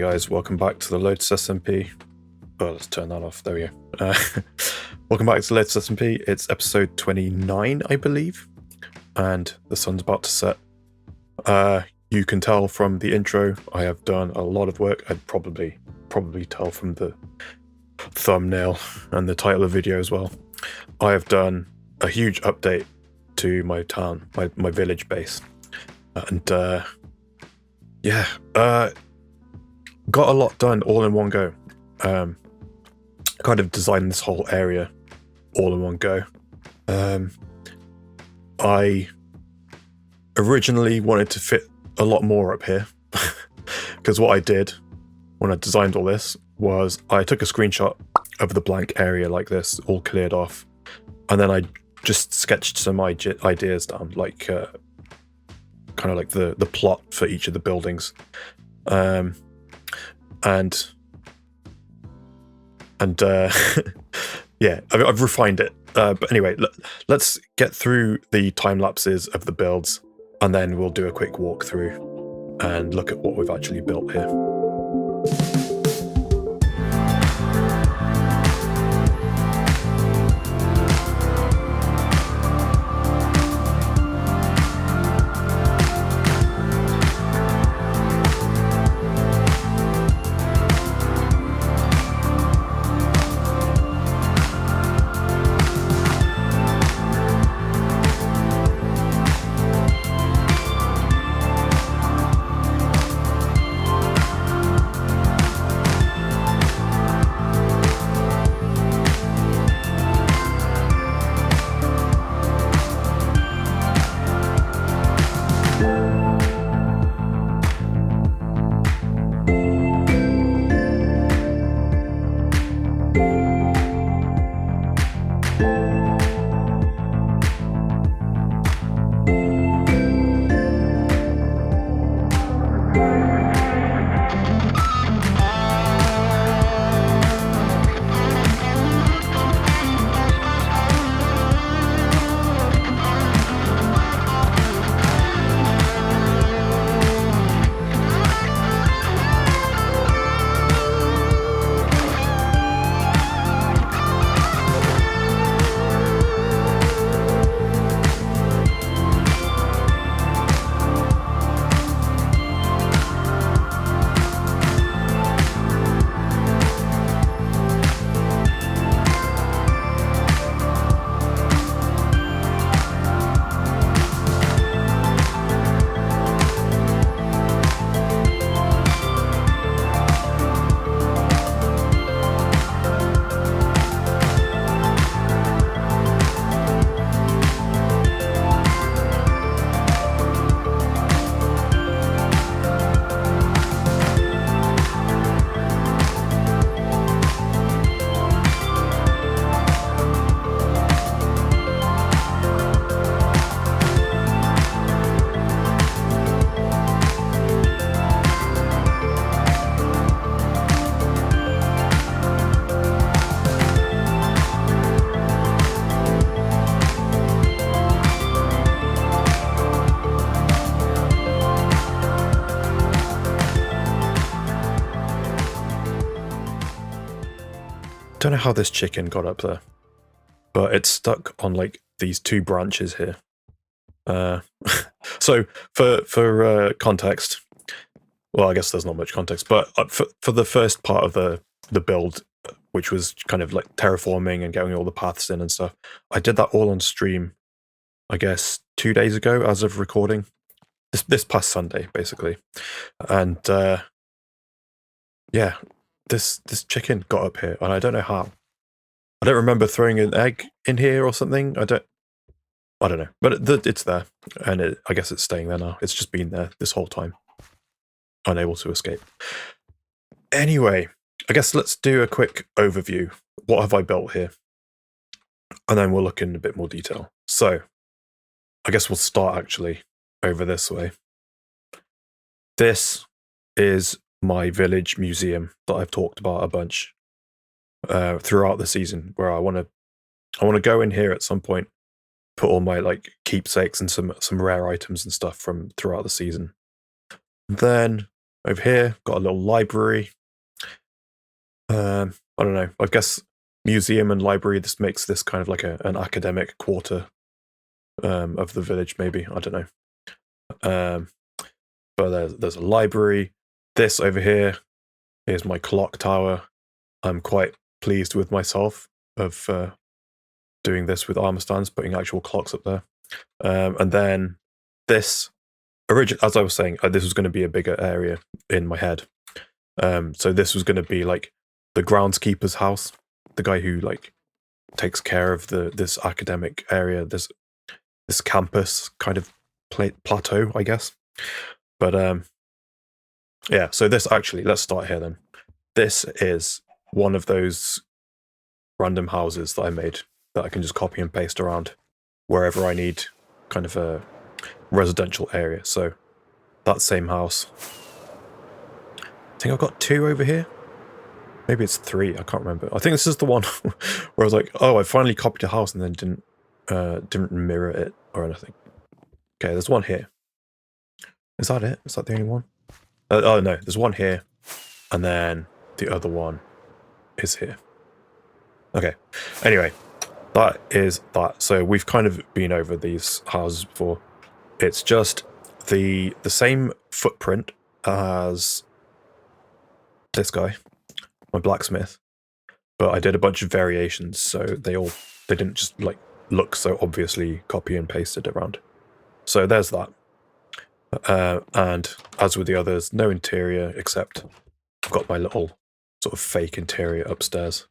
Hey guys, welcome back to the Lotus SMP. Oh, let's turn that off. There we go. Welcome back to the Lotus SMP. It's episode 29, I believe, and the sun's about to set. You can tell from the intro, I have done a lot of work. I'd probably tell from the thumbnail and the title of the video as well. I have done a huge update to my town, my village base, and got a lot done all in one go. Kind of designed this whole area all in one go. I originally wanted to fit a lot more up here because what I did when I designed all this was I took a screenshot of the blank area like this, all cleared off, and then I just sketched some ideas down, like kind of like the plot for each of the buildings. And yeah, I've refined it. But anyway, let's get through the time lapses of the builds, and then we'll do a quick walkthrough and look at what we've actually built here. Don't know how this chicken got up there, but it's stuck on like these two branches here. So for context, well, I guess there's not much context, but for the first part of the build, which was kind of like terraforming and getting all the paths in and stuff, I did that all on stream, I guess 2 days ago as of recording, this past Sunday basically, and yeah. This chicken got up here, and I don't know how. I don't remember throwing an egg in here or something. I don't know, but it's there, and I guess it's staying there now. It's just been there this whole time, unable to escape. Anyway, I guess let's do a quick overview. What have I built here? And then we'll look in a bit more detail. So, I guess we'll start actually over this way. This is my village museum that I've talked about a bunch throughout the season, where I want to go in here at some point, put all my like keepsakes and some rare items and stuff from throughout the season. Then Over here, got a little library. I don't know. I guess museum and library. This makes this kind of like an academic quarter of the village. Maybe, I don't know. But there's a library. This over here is my clock tower. I'm quite pleased with myself of doing this with armor stands, putting actual clocks up there. And then this, as I was saying, this was going to be a bigger area in my head. So this was going to be like the groundskeeper's house, the guy who like takes care of this academic area, this campus kind of plateau, I guess. But yeah, so this actually, let's start here then. This is one of those random houses that I made that I can just copy and paste around wherever I need kind of a residential area. So that same house. I think I've got 2 over here. Maybe it's 3, I can't remember. I think this is the one where I was like, oh, I finally copied a house and then didn't mirror it or anything. Okay, there's one here. Is that it? Is that the only one? Oh no, there's one here, and then the other one is here. Okay, anyway, that is that. So we've kind of been over these houses before. It's just the same footprint as this guy, my blacksmith, but I did a bunch of variations, so they didn't just like look so obviously copy and pasted around. So there's that. And as with the others, no interior, except I've got my little sort of fake interior upstairs,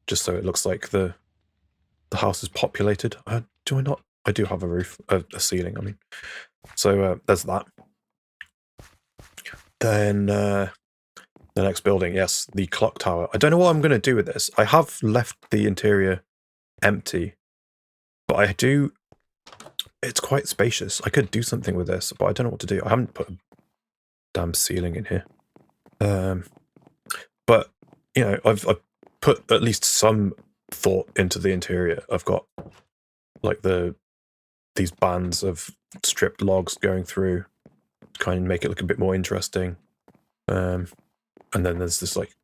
just so it looks like the house is populated. Do I not? I do have a roof, a ceiling, I mean. So there's that. Then the next building, yes, the clock tower. I don't know what I'm going to do with this. I have left the interior empty, but I do... It's quite spacious. I could do something with this, but I don't know what to do. I haven't put a damn ceiling in here. But, you know, I've put at least some thought into the interior. I've got, like, these bands of stripped logs going through, kind of make it look a bit more interesting. And then there's this, like,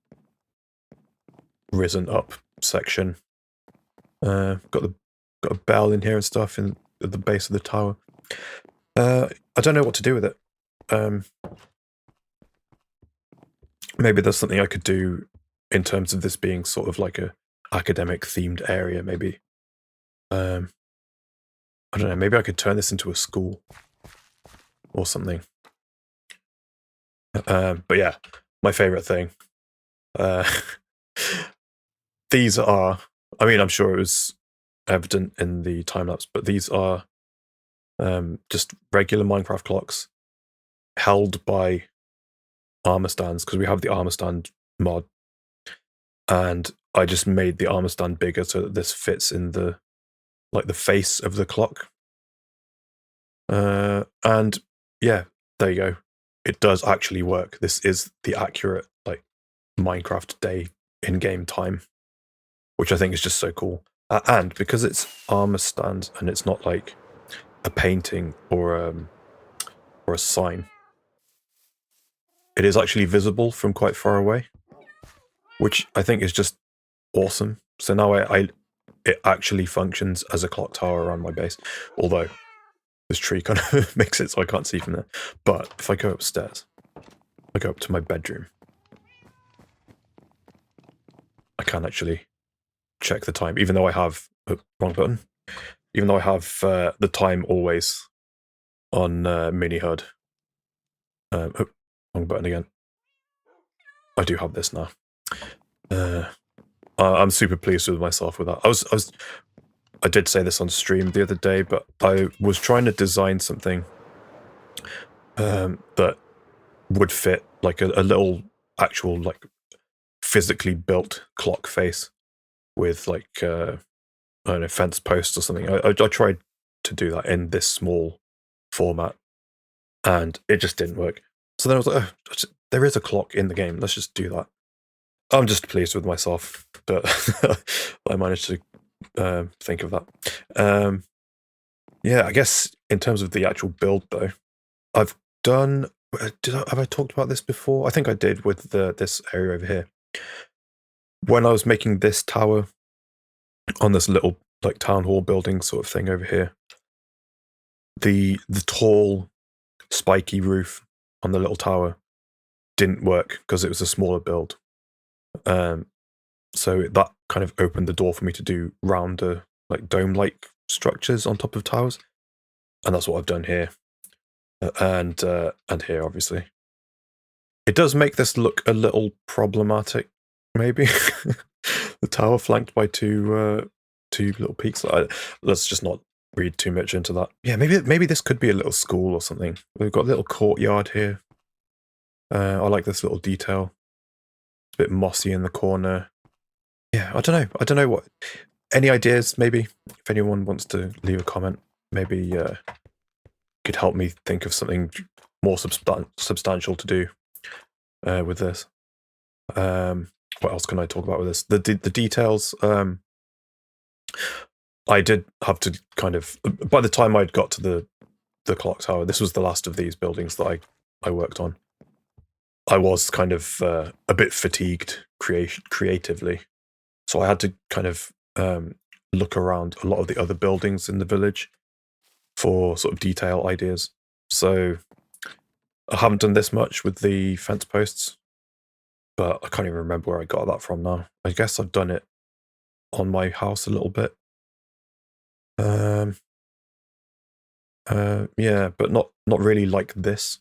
risen up section. Got a bell in here and stuff at the base of the tower. I don't know what to do with it. Maybe there's something I could do in terms of this being sort of like a academic themed area, maybe. I don't know, maybe I could turn this into a school or something. But yeah, my favorite thing. These are, I mean, I'm sure it was evident in the time-lapse, but these are just regular Minecraft clocks held by armor stands, because we have the armor stand mod, and I just made the armor stand bigger so that this fits in the face of the clock. And yeah, there you go. It does actually work. This is the accurate like Minecraft day in-game time, which I think is just so cool. And because it's armor stand and it's not like a painting or a sign, it is actually visible from quite far away, which I think is just awesome. So now it actually functions as a clock tower around my base, although this tree kind of makes it so I can't see from there. But if I go upstairs, I go up to my bedroom, I can actually check the time, even though I have wrong button. Even though I have the time always on mini HUD. Wrong button again. I do have this now. I'm super pleased with myself with that. I did say this on stream the other day, but I was trying to design something that would fit like a little actual like physically built clock face with like I don't know, fence posts or something. I tried to do that in this small format, and it just didn't work. So then I was like, oh, there is a clock in the game. Let's just do that. I'm just pleased with myself that I managed to think of that. Yeah, I guess in terms of the actual build, though, I've done Have I talked about this before? I think I did with this area over here. When I was making this tower on this little like town hall building sort of thing over here, the tall spiky roof on the little tower didn't work because it was a smaller build. So that kind of opened the door for me to do rounder, like dome-like structures on top of towers, and that's what I've done here, and here, obviously. It does make this look a little problematic, maybe. The tower flanked by two little peaks. Let's just not read too much into that. Yeah, maybe this could be a little school or something. We've got a little courtyard here. I like this little detail. It's a bit mossy in the corner. Yeah, I don't know what. Any ideas? Maybe if anyone wants to leave a comment, maybe could help me think of something more substantial to do with this. What else can I talk about with this? The details. I did have to kind of, by the time I'd got to the clock tower, this was the last of these buildings that I worked on. I was kind of a bit fatigued creatively, so I had to kind of look around a lot of the other buildings in the village for sort of detail ideas. So I haven't done this much with the fence posts, but I can't even remember where I got that from now. I guess I've done it on my house a little bit. Yeah, but not really like this.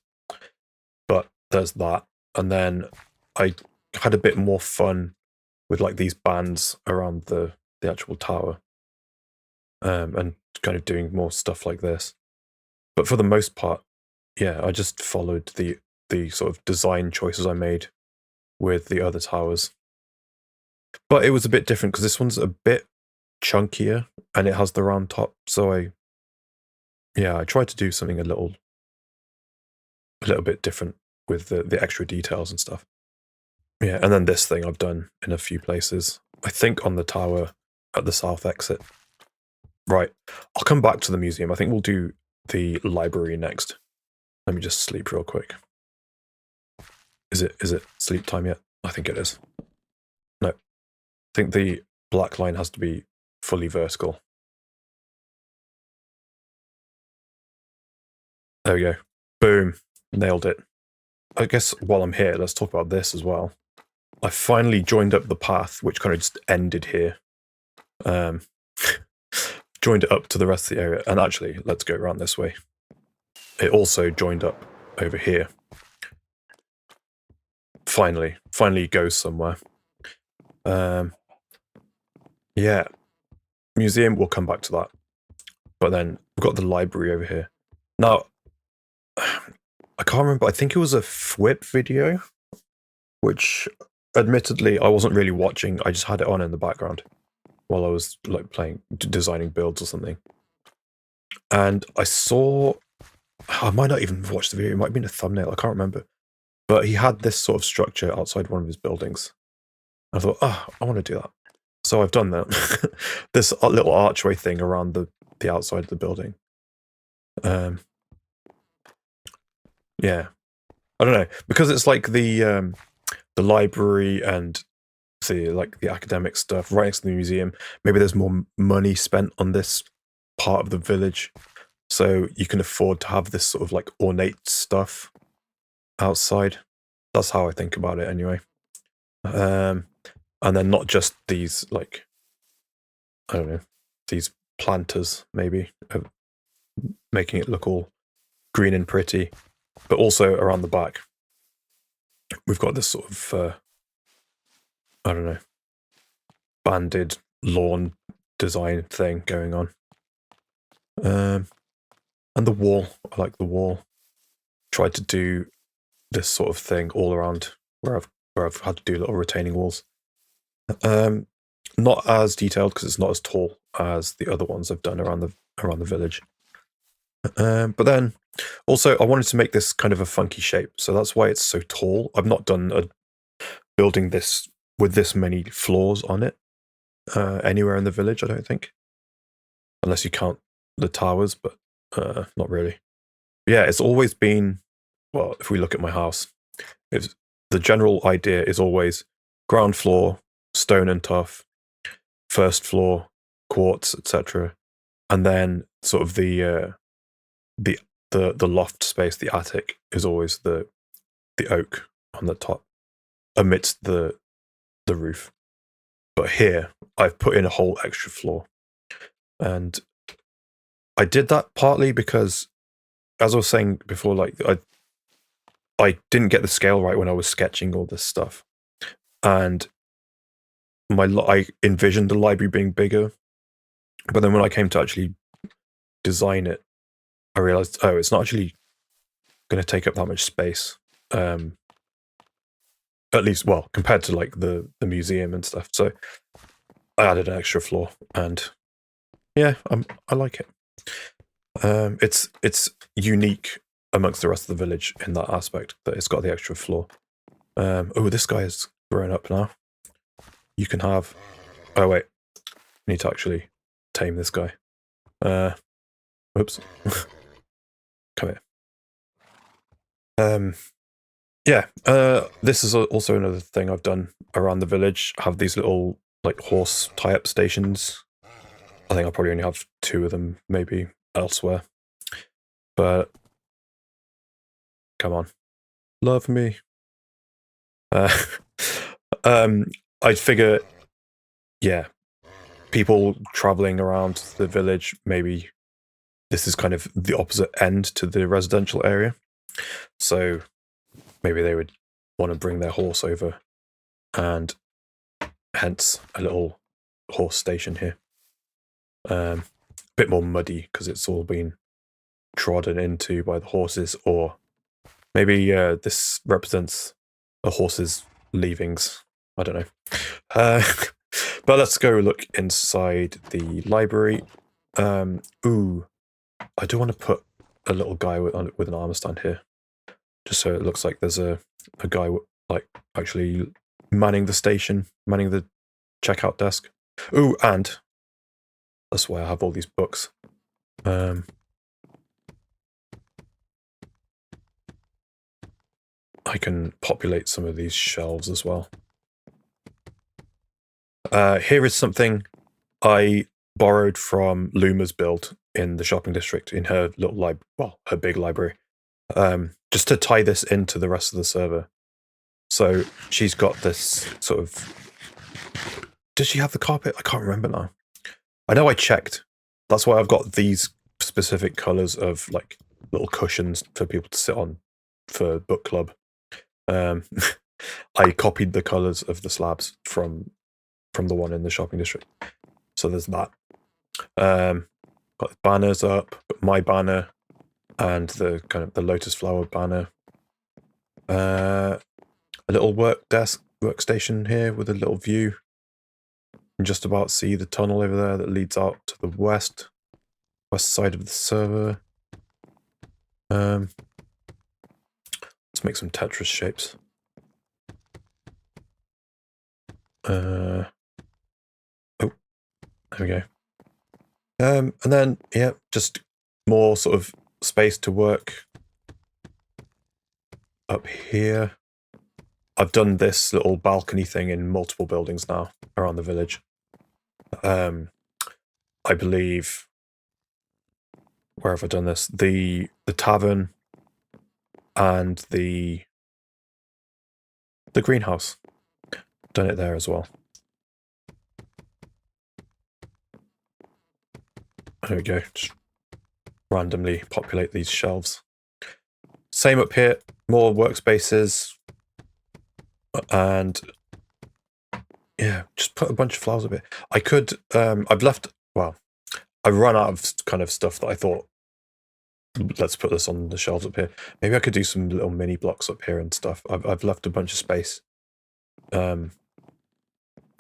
But there's that. And then I had a bit more fun with like these bands around the actual tower. And kind of doing more stuff like this. But for the most part, yeah, I just followed the sort of design choices I made with the other towers. But it was a bit different because this one's a bit chunkier and it has the round top. So I tried to do something a little bit different with the extra details and stuff. Yeah, and then this thing I've done in a few places. I think on the tower at the south exit. Right, I'll come back to the museum. I think we'll do the library next. Let me just sleep real quick. Is it sleep time yet? I think it is. No, I think the black line has to be fully vertical. There we go. Boom. Nailed it. I guess while I'm here, let's talk about this as well. I finally joined up the path, which kind of just ended here. Joined it up to the rest of the area. And actually, let's go around this way. It also joined up over here. Finally goes somewhere. Yeah. Museum, we'll come back to that. But then we've got the library over here. Now, I can't remember. I think it was a FWIP video, which admittedly I wasn't really watching. I just had it on in the background while I was like designing builds or something. And I might not even watch the video. It might have been a thumbnail. I can't remember. But he had this sort of structure outside one of his buildings. I thought, I want to do that. So I've done that. This little archway thing around the outside of the building. Yeah, I don't know, because it's like the library and the academic stuff right next to the museum. Maybe there's more money spent on this part of the village, so you can afford to have this sort of like ornate stuff outside. That's how I think about it, anyway. And then not just these like, I don't know, these planters maybe making it look all green and pretty, but also around the back we've got this sort of I don't know, banded lawn design thing going on. And the wall, I like the wall. Tried to do this sort of thing all around where I've had to do little retaining walls. Not as detailed because it's not as tall as the other ones I've done around the village. But then also I wanted to make this kind of a funky shape, so that's why it's so tall. I've not done a building this with this many floors on it anywhere in the village, I don't think, unless you count the towers, but not really. Yeah, it's always been well, if we look at my house, the general idea is always ground floor, stone and tough, first floor, quartz, etc., and then sort of the loft space, the attic, is always the oak on the top, amidst the roof. But here, I've put in a whole extra floor, and I did that partly because, as I was saying before, like I didn't get the scale right when I was sketching all this stuff, and I envisioned the library being bigger, but then when I came to actually design it, I realized, oh, it's not actually going to take up that much space. At least, well, compared to like the museum and stuff. So I added an extra floor, and yeah, I like it. It's unique amongst the rest of the village in that aspect that it's got the extra floor. Oh, this guy is grown up now. You can have. Oh wait, I need to actually tame this guy. Oops. Come here. Yeah. This is also another thing I've done around the village. Have these little like horse tie-up stations. I think I probably only have 2 of them, maybe elsewhere. But come on, love me. I figure, yeah, people traveling around the village, maybe this is kind of the opposite end to the residential area. So maybe they would want to bring their horse over, and hence a little horse station here. A bit more muddy because it's all been trodden into by the horses, or maybe this represents a horse's leavings. I don't know. But let's go look inside the library. Ooh, I do want to put a little guy with an armor stand here, just so it looks like there's a guy like actually manning the station, manning the checkout desk. Ooh, and that's why I have all these books. I can populate some of these shelves as well. Here is something I borrowed from Luma's build in the shopping district in her little her big library, just to tie this into the rest of the server. So she's got this sort of. Does she have the carpet? I can't remember now. I know I checked. That's why I've got these specific colors of like little cushions for people to sit on for book club. I copied the colors of the slabs from the one in the shopping district. So there's that. Got the banners up, got my banner, and the kind of the lotus flower banner. A little workstation here with a little view. You can just about see the tunnel over there that leads out to the west side of the server. Let's make some Tetris shapes. Oh, there we go. And then, yeah, just more sort of space to work up here. I've done this little balcony thing in multiple buildings now around the village. I believe, where have I done this? The tavern and the greenhouse. Done it there as well. There we go. Just randomly populate these shelves. Same up here. More workspaces. And yeah, just put a bunch of flowers up here. I could, I've left, well, I've run out of kind of stuff that I thought, let's put this on the shelves up here. Maybe I could do some little mini blocks up here and stuff. I've left a bunch of space on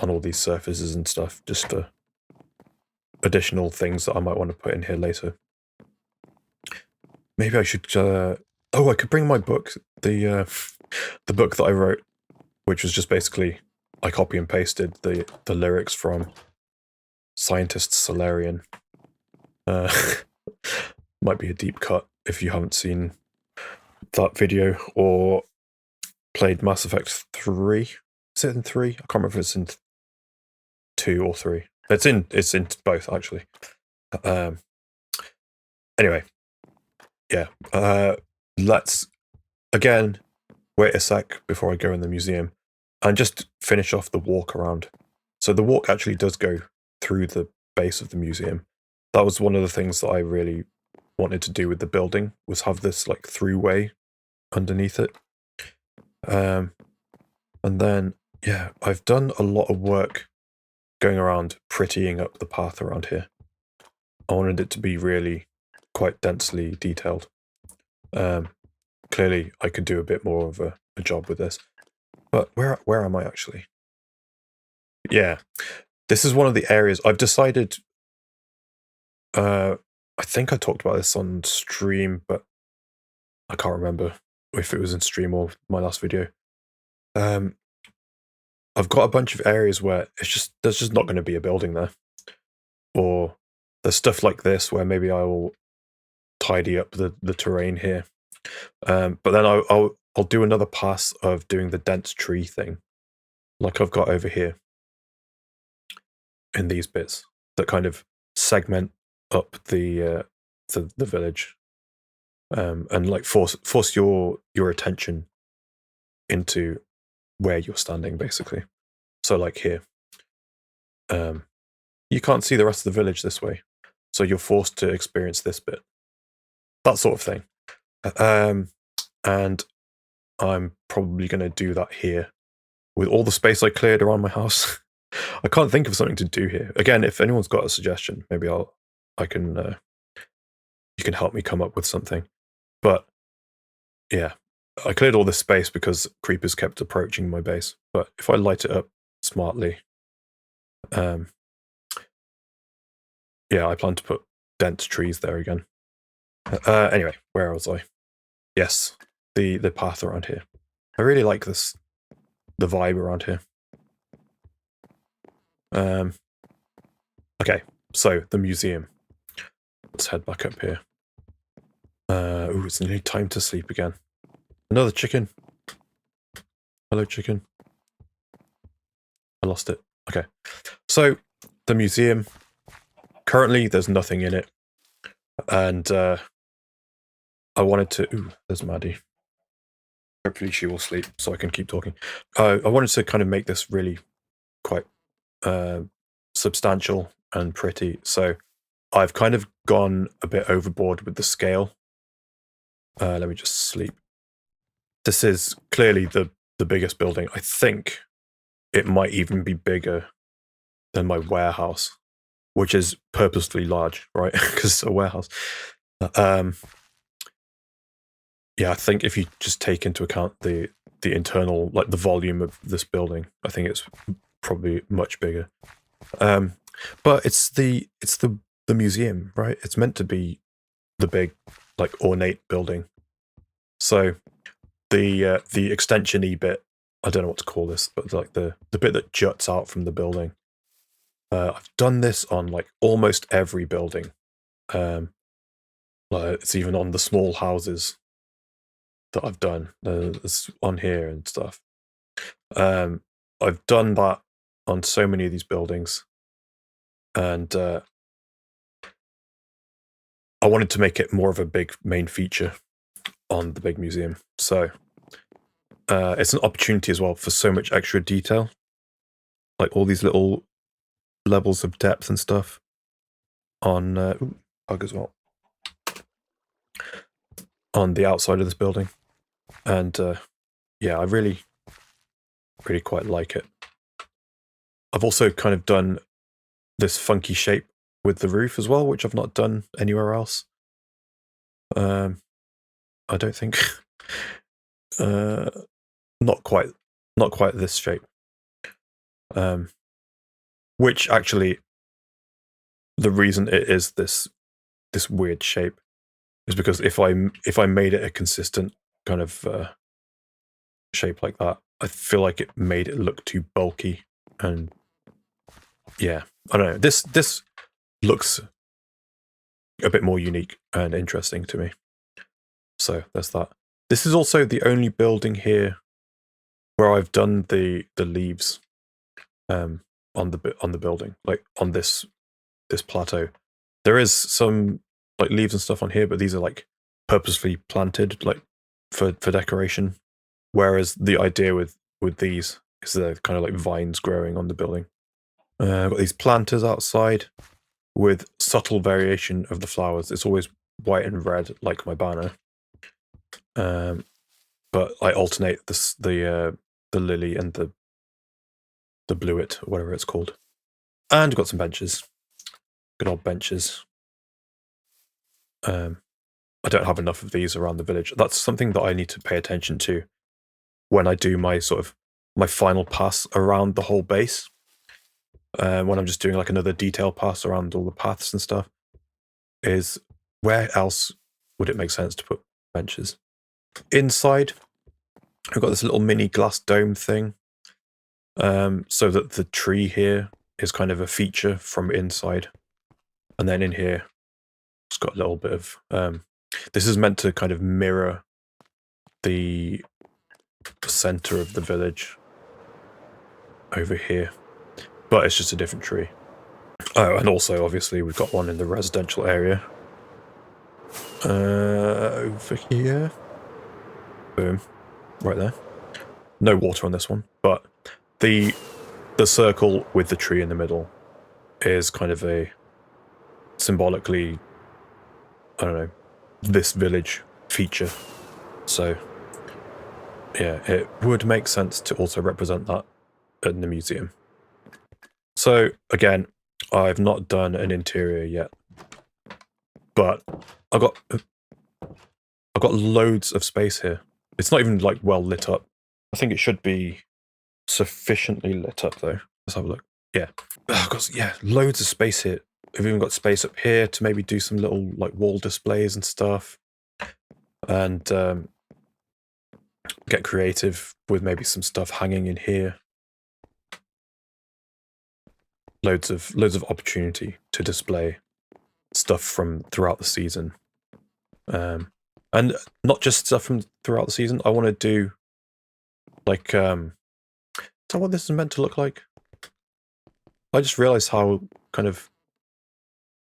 all these surfaces and stuff, just for additional things that I might want to put in here later. Maybe I should, oh, I could bring my book, the book that I wrote, which was just basically, I copy and pasted the lyrics from Scientist Solarian. Might be a deep cut if you haven't seen that video or played Mass Effect 3. Is it in 3? I can't remember if it's in 2 or 3. It's in both, actually. Anyway, yeah. Let's again wait a sec before I go in the museum and just finish off the walk around. So the walk actually does go through the base of the museum. That was one of the things that I really wanted to do with the building, was have this like throughway underneath it. And then, yeah, I've done a lot of work going around prettying up the path around here. I wanted it to be really quite densely detailed. Clearly, I could do a bit more of a job with this. But where am I actually? Yeah, this is one of the areas I've decided. I think I talked about this on stream, but I can't remember if it was in stream or my last video. I've got a bunch of areas where there's just not going to be a building there, or there's stuff like this where maybe I will tidy up the terrain here. But then I'll do another pass of doing the dense tree thing, like I've got over here in these bits that kind of segment up the village, and like force your attention into where you're standing, basically. So like here, you can't see the rest of the village this way, so you're forced to experience this bit, that sort of thing. And I'm probably going to do that here with all the space I cleared around my house. I can't think of something to do here. Again, if anyone's got a suggestion, maybe I can you can help me come up with something. But yeah, I cleared all this space because creepers kept approaching my base. But if I light it up smartly, yeah, I plan to put dense trees there again. Anyway, where was I? Yes, the path around here. I really like the vibe around here. Okay, so the museum. Let's head back up here. Ooh, it's nearly time to sleep again. Another chicken. Hello, chicken. I lost it. Okay, so the museum. Currently, there's nothing in it, and I wanted to. Ooh, there's Maddie. Hopefully, she will sleep so I can keep talking. I wanted to kind of make this really quite substantial and pretty. So I've kind of gone a bit overboard with the scale. Let me just sleep. This is clearly the biggest building. I think it might even be bigger than my warehouse, which is purposely large, right? Because it's a warehouse. Yeah, I think if you just take into account the internal, like the volume of this building, I think it's probably much bigger. But it's the museum, right? It's meant to be the big, like, ornate building. So the extension-y bit, I don't know what to call this, but like the bit that juts out from the building. I've done this on like almost every building. Like it's even on the small houses that I've done. It's on here and stuff. I've done that on so many of these buildings, and I wanted to make it more of a big main feature on the big museum. So it's an opportunity as well for so much extra detail, like all these little levels of depth and stuff on bug as well on the outside of this building. And yeah, I really quite like it. I've also kind of done this funky shape with the roof as well, which I've not done anywhere else. I don't think. Not quite this shape. Which actually, the reason it is this weird shape is because if I made it a consistent kind of shape like that, I feel like it made it look too bulky. And yeah, I don't know. This looks a bit more unique and interesting to me. So there's that. This is also the only building here where I've done the leaves on the building, like on this plateau. There is some like leaves and stuff on here, but these are like purposefully planted, like for decoration. Whereas the idea with these is they're kind of like vines growing on the building. I've got these planters outside with subtle variation of the flowers. It's always white and red, like my banner. But I alternate the lily and the bluet, or whatever it's called. And I've got some benches. Good old benches. I don't have enough of these around the village. That's something that I need to pay attention to when I do my my final pass around the whole base. When I'm just doing like another detail pass around all the paths and stuff, is where else would it make sense to put benches? Inside, I've got this little mini glass dome thing, so that the tree here is kind of a feature from inside. And then in here, it's got a little bit of... this is meant to kind of mirror the center of the village over here. But it's just a different tree. Oh, and also, obviously, we've got one in the residential area. Over here. Boom. Right there. No water on this one, but the circle with the tree in the middle is kind of a symbolically, I don't know, this village feature. So, yeah, it would make sense to also represent that in the museum. So, again, I've not done an interior yet, but I've got loads of space here. It's not even like well lit up. I think it should be sufficiently lit up though. Let's have a look. Yeah, I've got loads of space here. I've even got space up here to maybe do some little like wall displays and stuff, and get creative with maybe some stuff hanging in here. Loads of opportunity to display stuff from throughout the season, and not just stuff from throughout the season. I want to do like is that what this is meant to look like? I just realized how kind of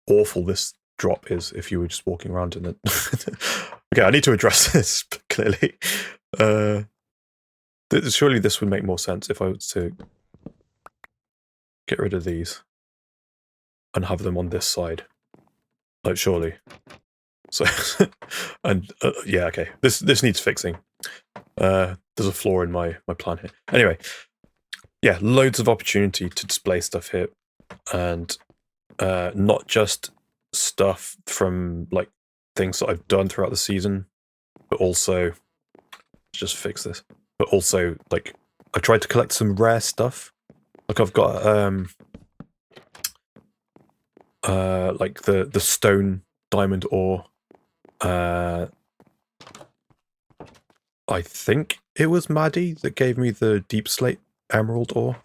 awful this drop is if you were just walking around in it. Okay, I need to address this clearly. Surely this would make more sense if I was to get rid of these and have them on this side. Like, surely. So, and yeah, okay. This needs fixing. There's a flaw in my plan here. Anyway, yeah, loads of opportunity to display stuff here, and not just stuff from like things that I've done throughout the season, but also just fix this. But also, like, I tried to collect some rare stuff. Like I've got like the stone diamond ore. I think it was Maddie that gave me the deep slate emerald ore.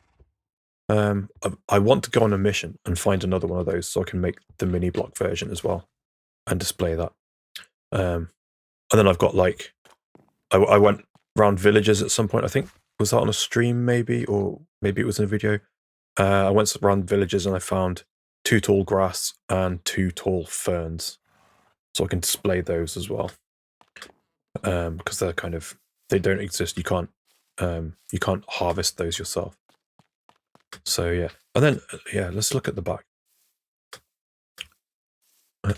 I want to go on a mission and find another one of those so I can make the mini block version as well and display that. And then I've got like I went around villages at some point. I think was that on a stream maybe, or maybe it was in a video. I went around villages and I found 2 tall grass and 2 tall ferns, so I can display those as well. Because they're kind of, they don't exist. You can't harvest those yourself. So yeah, and then yeah, let's look at the back.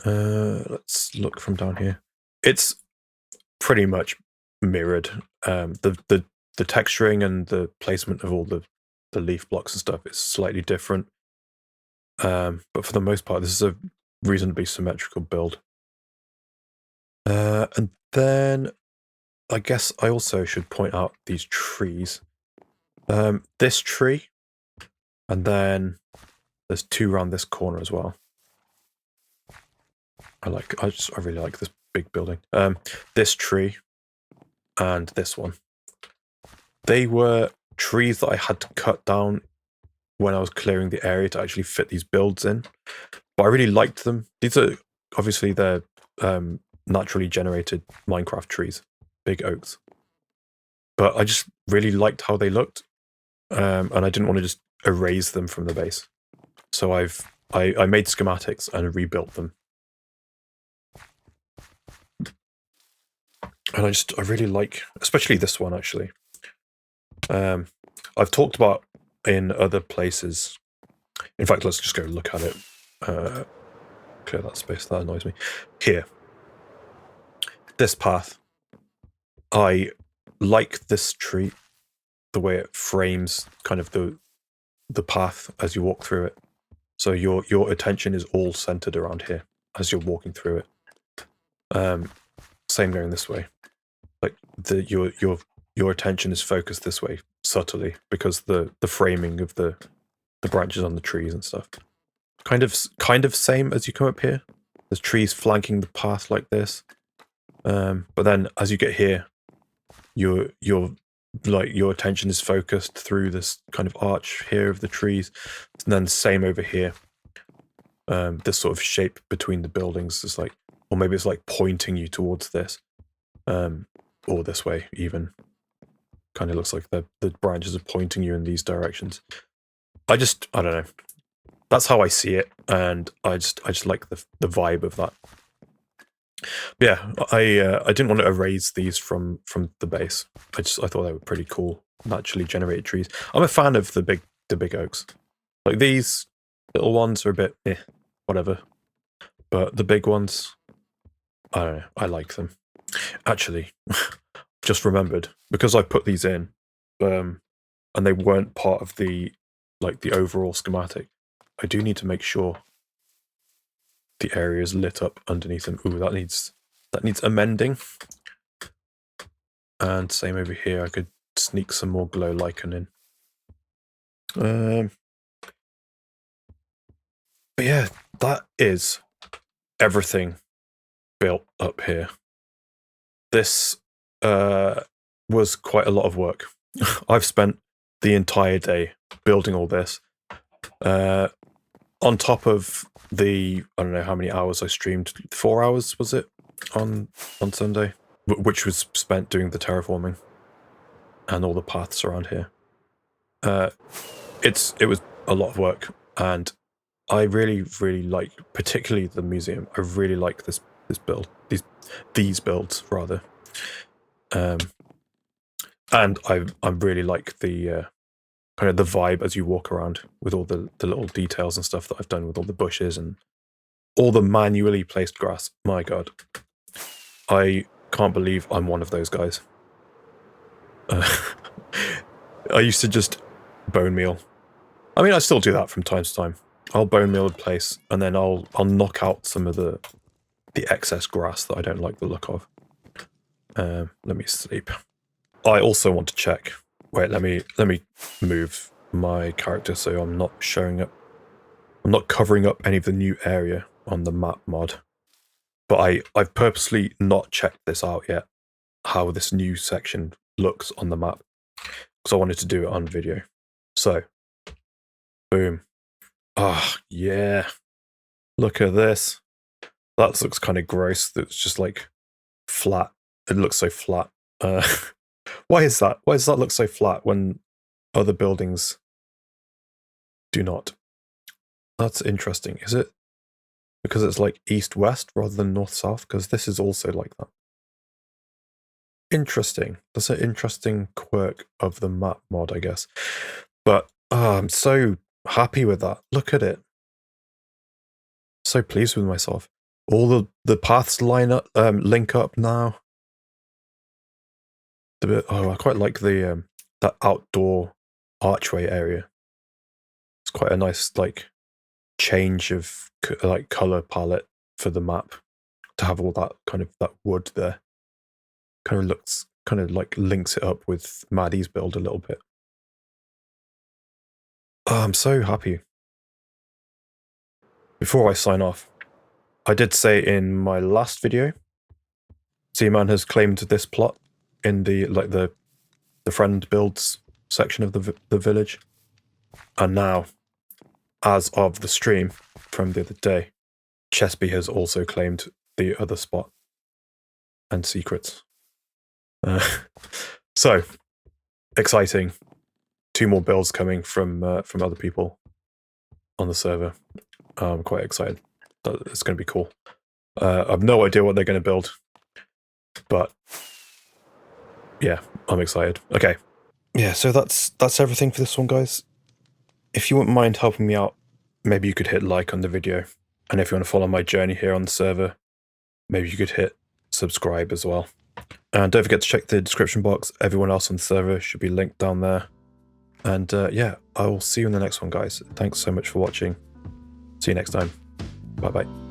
Let's look from down here. It's pretty much mirrored. The texturing and the placement of all the leaf blocks and stuff is slightly different. But for the most part, this is a reasonably symmetrical build. And then I guess I also should point out these trees. This tree, and then there's 2 around this corner as well. I really like this big building. This tree and this one. They were trees that I had to cut down when I was clearing the area to actually fit these builds in. But I really liked them. These are obviously they're naturally generated Minecraft trees. big oaks. But I just really liked how they looked, and I didn't want to just erase them from the base. So I made schematics and rebuilt them. And I really like, especially this one actually. I've talked about in other places. In fact, let's just go look at it. Clear that space, that annoys me. Here. This path. I like this tree, the way it frames kind of the path as you walk through it. So your attention is all centered around here as you're walking through it. Same going this way. Like your attention is focused this way subtly because the framing of the branches on the trees and stuff. Kind of same as you come up here. There's trees flanking the path like this. But then as you get here, your attention is focused through this kind of arch here of the trees, and then same over here. This sort of shape between the buildings is like, or maybe it's like pointing you towards this, or this way even. Kind of looks like the branches are pointing you in these directions. I don't know. That's how I see it, and I just like the vibe of that. Yeah, I didn't want to erase these from the base. I thought they were pretty cool, naturally generated trees. I'm a fan of the big oaks. Like these little ones are a bit whatever, but the big ones, I don't know. I like them. Actually, just remembered because I put these in, and they weren't part of the overall schematic. I do need to make sure the area is lit up underneath them. Ooh, that needs amending. And same over here. I could sneak some more glow lichen in. But yeah, that is everything built up here. This was quite a lot of work. I've spent the entire day building all this. On top of I don't know how many hours I streamed. 4 hours was it on Sunday, which was spent doing the terraforming and all the paths around here. It was a lot of work, and I really like, particularly the museum. I really like this build, these builds rather, and I really like the kind of the vibe as you walk around with all the little details and stuff that I've done with all the bushes and all the manually placed grass. My God, I can't believe I'm one of those guys. I used to just bone meal. I mean, I still do that from time to time. I'll bone meal a place, and then I'll knock out some of the excess grass that I don't like the look of. Let me sleep. I also want to check. Wait, let me move my character so I'm not showing up. I'm not covering up any of the new area on the map mod. But I've purposely not checked this out yet, how this new section looks on the map, because I wanted to do it on video. So, boom. Ah, yeah. Look at this. That looks kind of gross. It's just like flat. It looks so flat. Why is that? Why does that look so flat when other buildings do not? That's interesting. Is it because it's like east-west rather than north-south? Because this is also like that. Interesting. That's an interesting quirk of the map mod, I guess. But I'm so happy with that. Look at it. So pleased with myself. All the paths link up now. I quite like the that outdoor archway area. It's quite a nice like change of like color palette for the map to have all that kind of that wood there. Kind of like links it up with Maddie's build a little bit. Oh, I'm so happy. Before I sign off, I did say in my last video, Z-Man has claimed this plot in the friend builds section of the village, and now, as of the stream from the other day, Chesby has also claimed the other spot and secrets. So exciting! 2 more builds coming from other people on the server. I'm quite excited. It's going to be cool. I have no idea what they're going to build, but yeah, I'm excited. Okay, yeah. So that's everything for this one, guys. If you wouldn't mind helping me out, maybe you could hit like on the video, and if you want to follow my journey here on the server, maybe you could hit subscribe as well. And don't forget to check the description box. Everyone else on the server should be linked down there. And yeah, I will see you in the next one, guys. Thanks so much for watching. See you next time. Bye-bye.